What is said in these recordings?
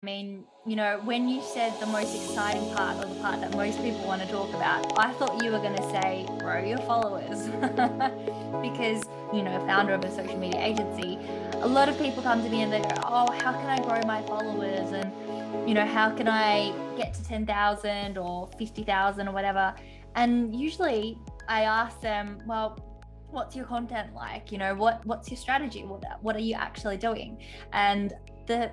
mean, when you said the most exciting part, or the part that most people want to talk about, I thought you were going to say grow your followers. Because, founder of a social media agency, a lot of people come to me and they go, oh, how can I grow my followers? And, how can I get to 10,000 or 50,000 or whatever? And usually I ask them, well, what's your content like? What's your strategy? What are you actually doing? And the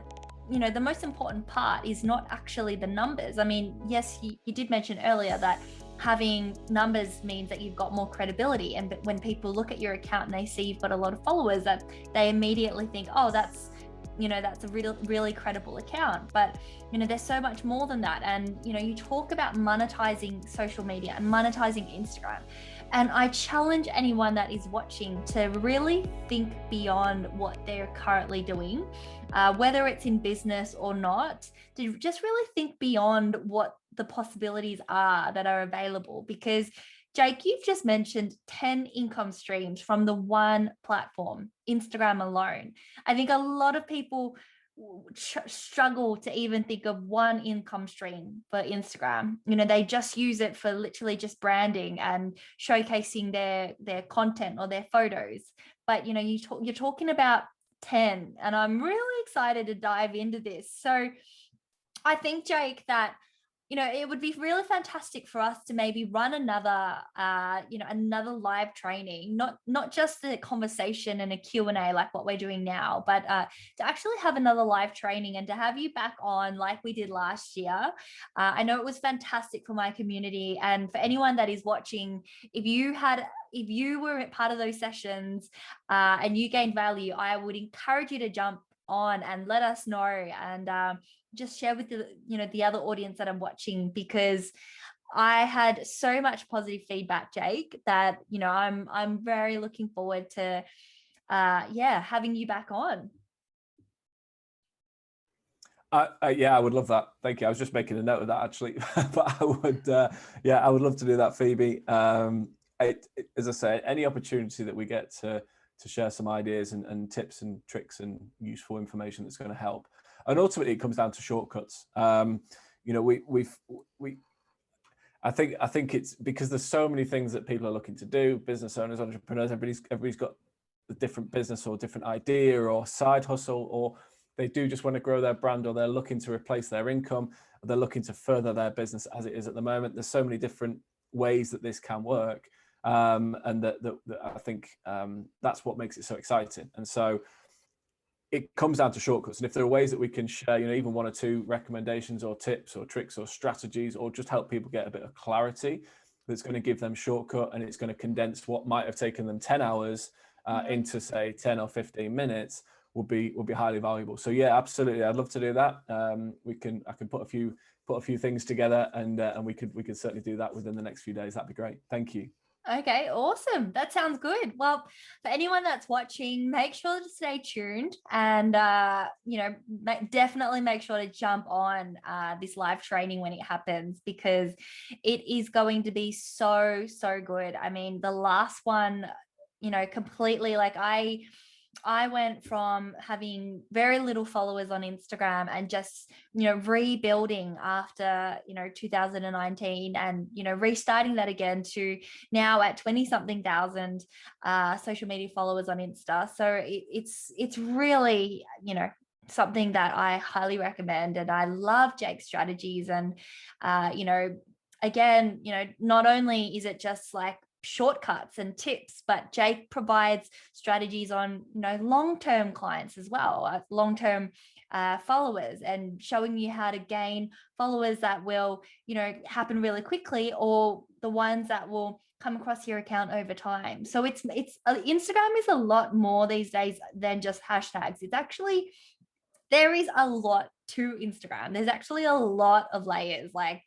most important part is not actually the numbers. I mean, yes, you did mention earlier that having numbers means that you've got more credibility. And when people look at your account and they see you've got a lot of followers, that they immediately think, oh, that's a really credible account. But there's so much more than that. And you talk about monetizing social media and monetizing Instagram, and I challenge anyone that is watching to really think beyond what they're currently doing, whether it's in business or not, to just really think beyond what the possibilities are that are available. Because Jake, you've just mentioned 10 income streams from the one platform, Instagram alone. I think a lot of people struggle to even think of one income stream for Instagram. They just use it for literally just branding and showcasing their content or their photos. But you're talking about 10, and I'm really excited to dive into this. So I think, Jake, that it would be really fantastic for us to maybe run another live training, not just a conversation and a Q&A like what we're doing now, but to actually have another live training and to have you back on like we did last year. I know it was fantastic for my community, and for anyone that is watching, if you were part of those sessions and you gained value, I would encourage you to jump on and let us know, and just share with the other audience that I'm watching, because I had so much positive feedback, Jake, that I'm very looking forward to having you back on. Yeah, I would love that. Thank you. I was just making a note of that actually, but I would love to do that, Phoebe. As I say, any opportunity that we get to share some ideas and tips and tricks and useful information that's going to help. And ultimately, it comes down to shortcuts. I think it's because there's so many things that people are looking to do. Business owners, entrepreneurs, everybody's got a different business or different idea or side hustle, or they do just want to grow their brand, or they're looking to replace their income, or they're looking to further their business as it is at the moment. There's so many different ways that this can work, and that I think that's what makes it so exciting. And so it comes down to shortcuts. And if there are ways that we can share, even one or two recommendations or tips or tricks or strategies, or just help people get a bit of clarity that's going to give them shortcut, and it's going to condense what might have taken them 10 hours into say 10 or 15 minutes, will be highly valuable. So yeah, absolutely, I'd love to do that. I can put a few things together, and we could certainly do that within the next few days. That'd be great. Thank you. Okay, awesome. That sounds good. Well, for anyone that's watching, make sure to stay tuned, and definitely make sure to jump on this live training when it happens, because it is going to be so good. I mean, the last one, completely, like I went from having very little followers on Instagram and just, rebuilding after, 2019, and, restarting that again to now at 20 something thousand social media followers on Insta. So it's really, something that I highly recommend. And I love Jake's strategies. And, again, not only is it just like shortcuts and tips, but Jake provides strategies on long-term clients as well, long-term followers, and showing you how to gain followers that will happen really quickly, or the ones that will come across your account over time. So it's Instagram is a lot more these days than just hashtags. It's actually, there is a lot to Instagram. There's actually a lot of layers, like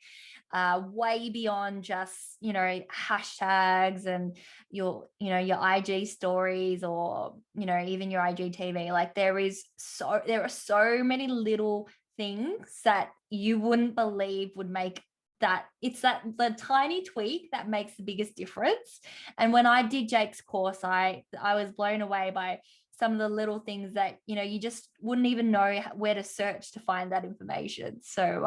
way beyond just hashtags and your IG stories, or even your IGTV. Like there are so many little things that you wouldn't believe would make that. It's the tiny tweak that makes the biggest difference. And when I did Jake's course, I was blown away by some of the little things that, you know, you just wouldn't even know where to search to find that information. So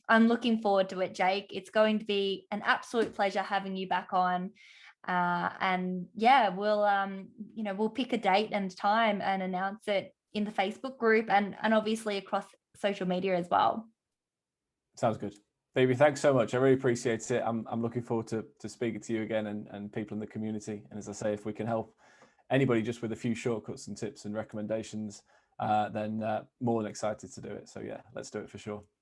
I'm looking forward to it, Jake. It's going to be an absolute pleasure having you back on. And yeah, we'll you know, we'll pick a date and time and announce it in the Facebook group and obviously across social media as well. Sounds good. Phoebe, thanks so much. I really appreciate it. I'm looking forward to speaking to you again and people in the community. And as I say, if we can help anybody just with a few shortcuts and tips and recommendations, then more than excited to do it. So yeah, let's do it for sure.